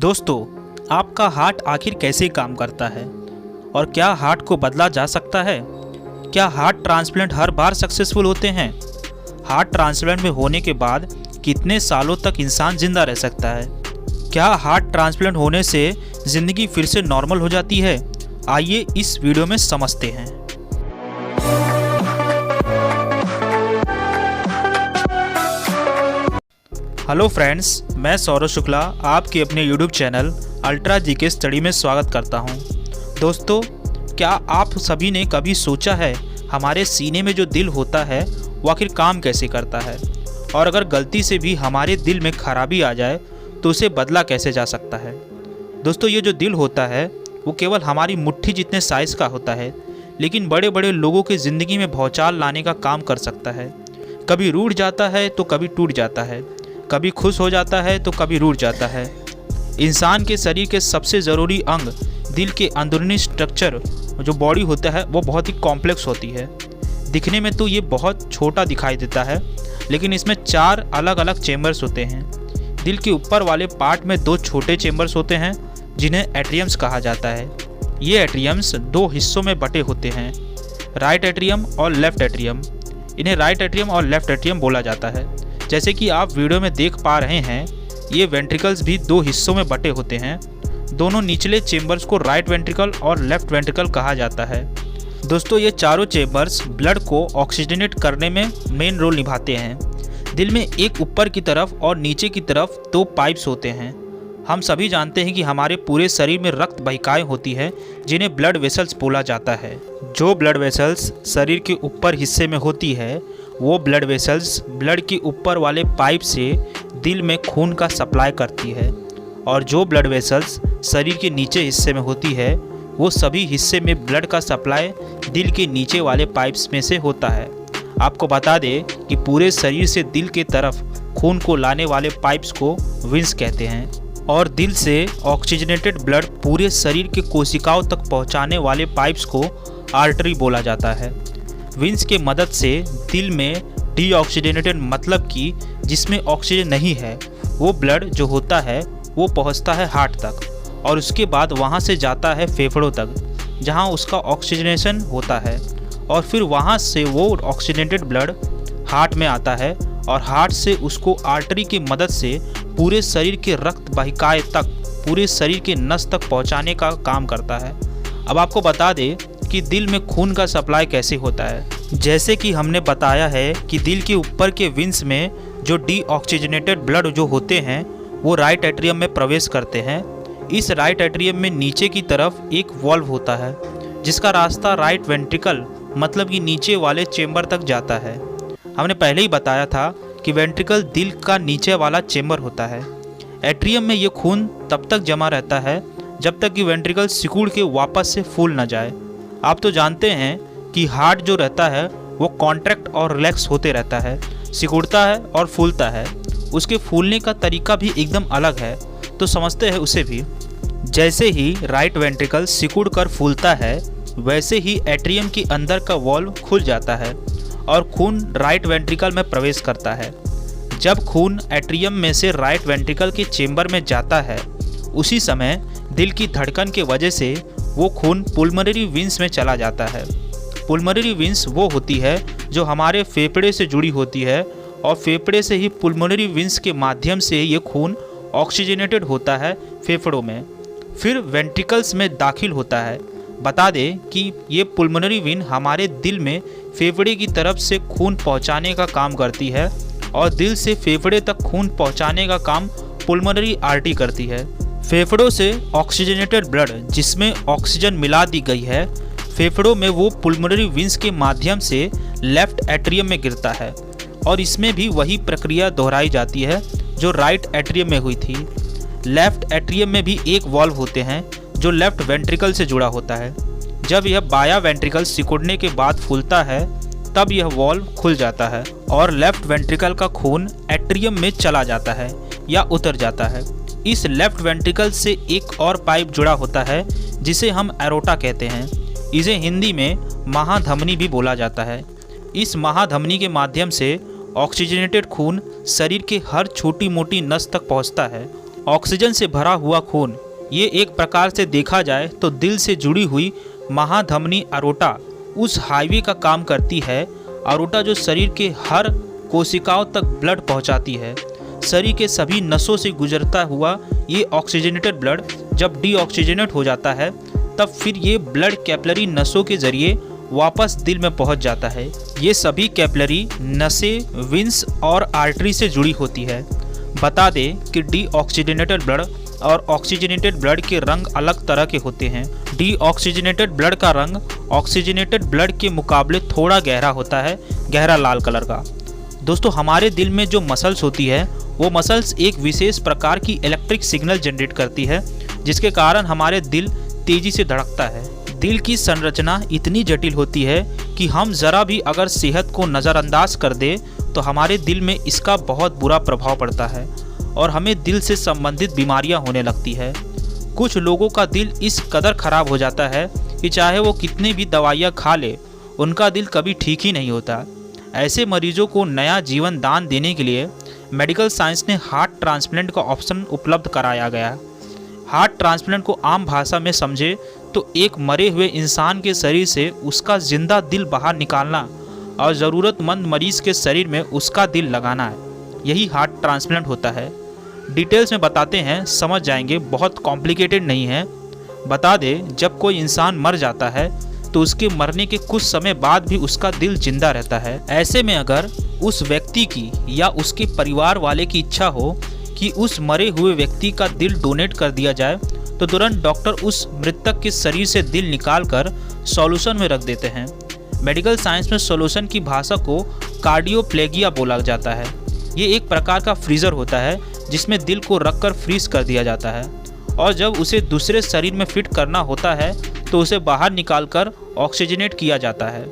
दोस्तों, आपका हार्ट आखिर कैसे काम करता है और क्या हार्ट को बदला जा सकता है? क्या हार्ट ट्रांसप्लांट हर बार सक्सेसफुल होते हैं? हार्ट ट्रांसप्लांट में होने के बाद कितने सालों तक इंसान जिंदा रह सकता है? क्या हार्ट ट्रांसप्लांट होने से ज़िंदगी फिर से नॉर्मल हो जाती है? आइए इस वीडियो में समझते हैं। हेलो फ्रेंड्स, मैं सौरभ शुक्ला आपके अपने YouTube channel ultra GK study में स्वागत करता हूं। दोस्तों, क्या आप सभी ने कभी सोचा है हमारे सीने में जो दिल होता है वो आखिर काम कैसे करता है, और अगर गलती से भी हमारे दिल में खराबी आ जाए तो उसे बदला कैसे जा सकता है? दोस्तों, ये जो दिल होता है वो केवल हमारी मुट्ठी जितने साइज़ का होता है, लेकिन बड़े बड़े लोगों की ज़िंदगी में भौचाल लाने का काम कर सकता है। कभी रूठ जाता है तो कभी टूट जाता है, कभी खुश हो जाता है तो कभी रूठ जाता है। इंसान के शरीर के सबसे ज़रूरी अंग दिल के अंदरूनी स्ट्रक्चर जो बॉडी होता है वो बहुत ही कॉम्प्लेक्स होती है। दिखने में तो ये बहुत छोटा दिखाई देता है, लेकिन इसमें 4 अलग अलग चेम्बर्स होते हैं। दिल के ऊपर वाले पार्ट में 2 छोटे चेम्बर्स होते हैं जिन्हें एट्रियम्स कहा जाता है। ये एट्रियम्स 2 हिस्सों में बटे होते हैं, राइट एट्रियम और लेफ्ट एट्रियम। इन्हें राइट एट्रियम और लेफ्ट एट्रियम बोला जाता है। जैसे कि आप वीडियो में देख पा रहे हैं, ये वेंट्रिकल्स भी 2 हिस्सों में बटे होते हैं। दोनों निचले चेम्बर्स को राइट वेंट्रिकल और लेफ्ट वेंट्रिकल कहा जाता है। दोस्तों, ये चारों चेम्बर्स ब्लड को ऑक्सीजनेट करने में मेन रोल निभाते हैं। दिल में एक ऊपर की तरफ और नीचे की तरफ 2 पाइप्स होते हैं। हम सभी जानते हैं कि हमारे पूरे शरीर में रक्त वाहिकाएं होती है जिन्हें ब्लड वेसल्स बोला जाता है। जो ब्लड वेसल्स शरीर के ऊपर हिस्से में होती है वो ब्लड वेसल्स ब्लड के ऊपर वाले पाइप से दिल में खून का सप्लाई करती है, और जो ब्लड वेसल्स शरीर के नीचे हिस्से में होती है वो सभी हिस्से में ब्लड का सप्लाई दिल के नीचे वाले पाइप्स में से होता है। आपको बता दें कि पूरे शरीर से दिल के तरफ खून को लाने वाले पाइप्स को वेन्स कहते हैं, और दिल से ऑक्सीजनेटेड ब्लड पूरे शरीर के कोशिकाओं तक पहुंचाने वाले पाइप्स को आर्टरी बोला जाता है। वेन्स के मदद से दिल में डीऑक्सीजनेटेड, मतलब कि जिसमें ऑक्सीजन नहीं है, वो ब्लड जो होता है वो पहुंचता है हार्ट तक, और उसके बाद वहां से जाता है फेफड़ों तक जहां उसका ऑक्सीजनेशन होता है, और फिर वहां से वो ऑक्सीजनेटेड ब्लड हार्ट में आता है, और हार्ट से उसको आर्टरी की मदद से पूरे शरीर के रक्त वाहिकाएं तक, पूरे शरीर के नस तक पहुंचाने का काम करता है। अब आपको बता दें कि दिल में खून का सप्लाई कैसे होता है। जैसे कि हमने बताया है कि दिल के ऊपर के वेन्स में जो डीऑक्सीजनेटेड ब्लड जो होते हैं वो राइट एट्रियम में प्रवेश करते हैं। इस राइट एट्रियम में नीचे की तरफ एक वॉल्व होता है जिसका रास्ता राइट वेंट्रिकल, मतलब कि नीचे वाले चेम्बर तक जाता है। हमने पहले ही बताया था कि वेंट्रिकल दिल का नीचे वाला चेम्बर होता है। एट्रियम में ये खून तब तक जमा रहता है जब तक कि वेंट्रिकल सिकुड़ के वापस से फूल न जाए। आप तो जानते हैं कि हार्ट जो रहता है वो कॉन्ट्रैक्ट और रिलैक्स होते रहता है, सिकुड़ता है और फूलता है। उसके फूलने का तरीका भी एकदम अलग है, तो समझते हैं उसे भी। जैसे ही राइट वेंट्रिकल सिकुड़ कर फूलता है, वैसे ही एट्रियम के अंदर का वॉल्व खुल जाता है और खून राइट वेंट्रिकल में प्रवेश करता है। जब खून एट्रियम में से राइट वेंट्रिकल के चेम्बर में जाता है, उसी समय दिल की धड़कन के वजह से वो खून पुल्मोनरी वेन्स में चला जाता है। पुल्मोनरी वेन्स वो होती है जो हमारे फेफड़े से जुड़ी होती है, और फेफड़े से ही पुल्मोनरी वेन्स के माध्यम से ये खून ऑक्सीजनेटेड होता है फेफड़ों में, फिर वेंट्रिकल्स में दाखिल होता है। बता दें कि ये पुल्मोनरी वेन हमारे दिल में फेफड़े की तरफ से खून पहुंचाने का काम करती है, और दिल से फेफड़े तक खून पहुंचाने का काम पुल्मोनरी आर्टरी करती है। फेफड़ों से ऑक्सीजनेटेड ब्लड जिसमें ऑक्सीजन मिला दी गई है, फेफड़ों में वो पुल्मोनरी वेन्स के माध्यम से लेफ्ट एट्रियम में गिरता है, और इसमें भी वही प्रक्रिया दोहराई जाती है जो राइट एट्रियम में हुई थी। लेफ्ट एट्रियम में भी एक वॉल्व होते हैं जो लेफ्ट वेंट्रिकल से जुड़ा होता है। जब यह बाया वेंट्रिकल सिकुड़ने के बाद फूलता है, तब यह वॉल्व खुल जाता है और लेफ्ट वेंट्रिकल का खून एट्रियम में चला जाता है या उतर जाता है। इस लेफ्ट वेंट्रिकल से एक और पाइप जुड़ा होता है जिसे हम एरोटा कहते हैं। इसे हिंदी में महाधमनी भी बोला जाता है। इस महाधमनी के माध्यम से ऑक्सीजनेटेड खून शरीर के हर छोटी मोटी नस तक पहुंचता है ऑक्सीजन से भरा हुआ खून, ये एक प्रकार से देखा जाए तो दिल से जुड़ी हुई महाधमनी अरोटा उस हाईवे का काम करती है। अरोटा जो शरीर के हर कोशिकाओं तक ब्लड पहुंचाती है। शरीर के सभी नसों से गुजरता हुआ ये ऑक्सीजनेटेड ब्लड जब डीऑक्सीजनेट हो जाता है तब फिर ये ब्लड कैपिलरी नसों के जरिए वापस दिल में पहुंच जाता है। ये सभी कैपिलरी नसें वेन्स और आर्टरी से जुड़ी होती है। बता दें कि डीऑक्सीजनेटेड ब्लड और ऑक्सीजनेटेड ब्लड के रंग अलग तरह के होते हैं। डीऑक्सीजनेटेड ब्लड का रंग ऑक्सीजनेटेड ब्लड के मुकाबले थोड़ा गहरा होता है, गहरा लाल कलर का। दोस्तों, हमारे दिल में जो मसल्स होती है वो मसल्स एक विशेष प्रकार की इलेक्ट्रिक सिग्नल जनरेट करती है, जिसके कारण हमारे दिल तेजी से धड़कता है। दिल की संरचना इतनी जटिल होती है कि हम ज़रा भी अगर सेहत को नज़रअंदाज कर दे तो हमारे दिल में इसका बहुत बुरा प्रभाव पड़ता है और हमें दिल से संबंधित बीमारियां होने लगती है। कुछ लोगों का दिल इस कदर ख़राब हो जाता है कि चाहे वो कितनी भी दवाइयाँ खा ले, उनका दिल कभी ठीक ही नहीं होता। ऐसे मरीजों को नया जीवन दान देने के लिए मेडिकल साइंस ने हार्ट ट्रांसप्लांट का ऑप्शन उपलब्ध कराया गया। हार्ट ट्रांसप्लांट को आम भाषा में समझे तो एक मरे हुए इंसान के शरीर से उसका जिंदा दिल बाहर निकालना और ज़रूरतमंद मरीज के शरीर में उसका दिल लगाना है। यही हार्ट ट्रांसप्लांट होता है। डिटेल्स में बताते हैं, समझ जाएंगे, बहुत कॉम्प्लिकेटेड नहीं है। बता दें, जब कोई इंसान मर जाता है तो उसके मरने के कुछ समय बाद भी उसका दिल जिंदा रहता है। ऐसे में अगर उस व्यक्ति की या उसके परिवार वाले की इच्छा हो कि उस मरे हुए व्यक्ति का दिल डोनेट कर दिया जाए तो तुरंत डॉक्टर उस मृतक के शरीर से दिल निकाल कर सॉल्यूशन में रख देते हैं। मेडिकल साइंस में सॉल्यूशन की भाषा को कार्डियोप्लेगिया बोला जाता है। ये एक प्रकार का फ्रीज़र होता है जिसमें दिल को रखकर फ्रीज कर दिया जाता है और जब उसे दूसरे शरीर में फिट करना होता है तो उसे बाहर निकालकर ऑक्सीजनेट किया जाता है।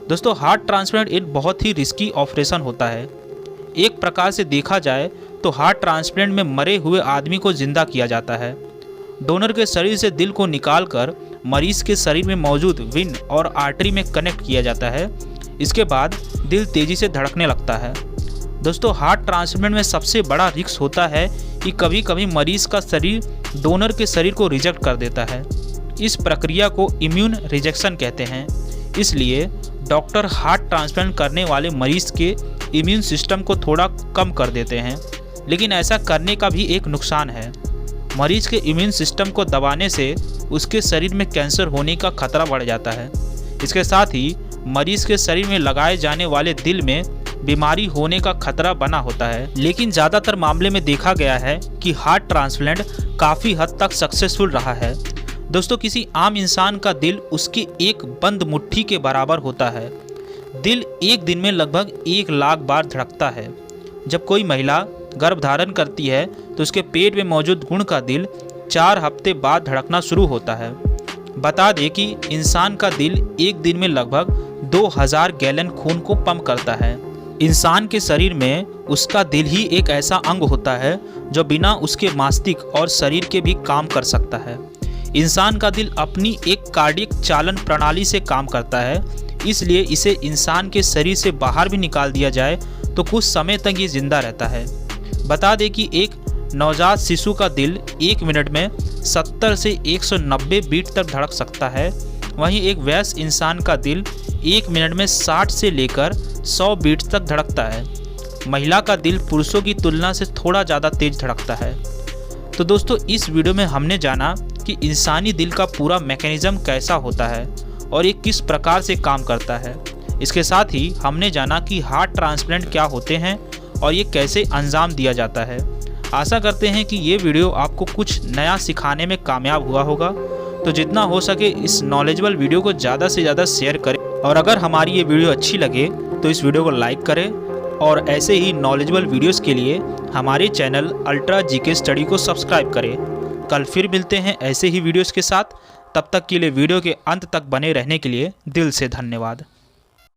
दोस्तों, हार्ट ट्रांसप्लांट एक बहुत ही रिस्की ऑपरेशन होता है। एक प्रकार से देखा जाए तो हार्ट ट्रांसप्लांट में मरे हुए आदमी को जिंदा किया जाता है। डोनर के शरीर से दिल को निकालकर मरीज के शरीर में मौजूद वेन और आर्टरी में कनेक्ट किया जाता है। इसके बाद दिल तेजी से धड़कने लगता है। दोस्तों, हार्ट ट्रांसप्लांट में सबसे बड़ा रिस्क होता है कि कभी कभी मरीज का शरीर डोनर के शरीर को रिजेक्ट कर देता है। इस प्रक्रिया को इम्यून रिजेक्शन कहते हैं। इसलिए डॉक्टर हार्ट ट्रांसप्लांट करने वाले मरीज के इम्यून सिस्टम को थोड़ा कम कर देते हैं, लेकिन ऐसा करने का भी एक नुकसान है। मरीज के इम्यून सिस्टम को दबाने से उसके शरीर में कैंसर होने का खतरा बढ़ जाता है। इसके साथ ही मरीज के शरीर में लगाए जाने वाले दिल में बीमारी होने का खतरा बना होता है। लेकिन ज़्यादातर मामले में देखा गया है कि हार्ट ट्रांसप्लांट काफ़ी हद तक सक्सेसफुल रहा है। दोस्तों, किसी आम इंसान का दिल उसकी एक बंद मुट्ठी के बराबर होता है। दिल एक दिन में लगभग 1 लाख बार धड़कता है। जब कोई महिला गर्भ धारण करती है तो उसके पेट में मौजूद भ्रूण का दिल 4 हफ्ते बाद धड़कना शुरू होता है। बता दें कि इंसान का दिल एक दिन में लगभग 2000 गैलन खून को पंप करता है। इंसान के शरीर में उसका दिल ही एक ऐसा अंग होता है जो बिना उसके मस्तिष्क और शरीर के भी काम कर सकता है। इंसान का दिल अपनी एक कार्डियक चालन प्रणाली से काम करता है, इसलिए इसे इंसान के शरीर से बाहर भी निकाल दिया जाए तो कुछ समय तक ये जिंदा रहता है। बता दें कि एक नवजात शिशु का दिल 1 मिनट में 70 से 190 बीट तक धड़क सकता है। वहीं एक वयस्क इंसान का दिल 1 मिनट में 60 से लेकर 100 बीट तक धड़कता है। महिला का दिल पुरुषों की तुलना से थोड़ा ज़्यादा तेज धड़कता है। तो दोस्तों, इस वीडियो में हमने जाना कि इंसानी दिल का पूरा मैकेनिज्म कैसा होता है और ये किस प्रकार से काम करता है। इसके साथ ही हमने जाना कि हार्ट ट्रांसप्लांट क्या होते हैं और ये कैसे अंजाम दिया जाता है। आशा करते हैं कि ये वीडियो आपको कुछ नया सिखाने में कामयाब हुआ होगा। तो जितना हो सके इस नॉलेजेबल वीडियो को ज़्यादा से ज़्यादा शेयर करें और अगर हमारी ये वीडियो अच्छी लगे तो इस वीडियो को लाइक करें और ऐसे ही नॉलेजेबल वीडियोस के लिए हमारे चैनल अल्ट्रा जीके स्टडी को सब्सक्राइब करें। कल फिर मिलते हैं ऐसे ही वीडियोस के साथ। तब तक के लिए वीडियो के अंत तक बने रहने के लिए दिल से धन्यवाद।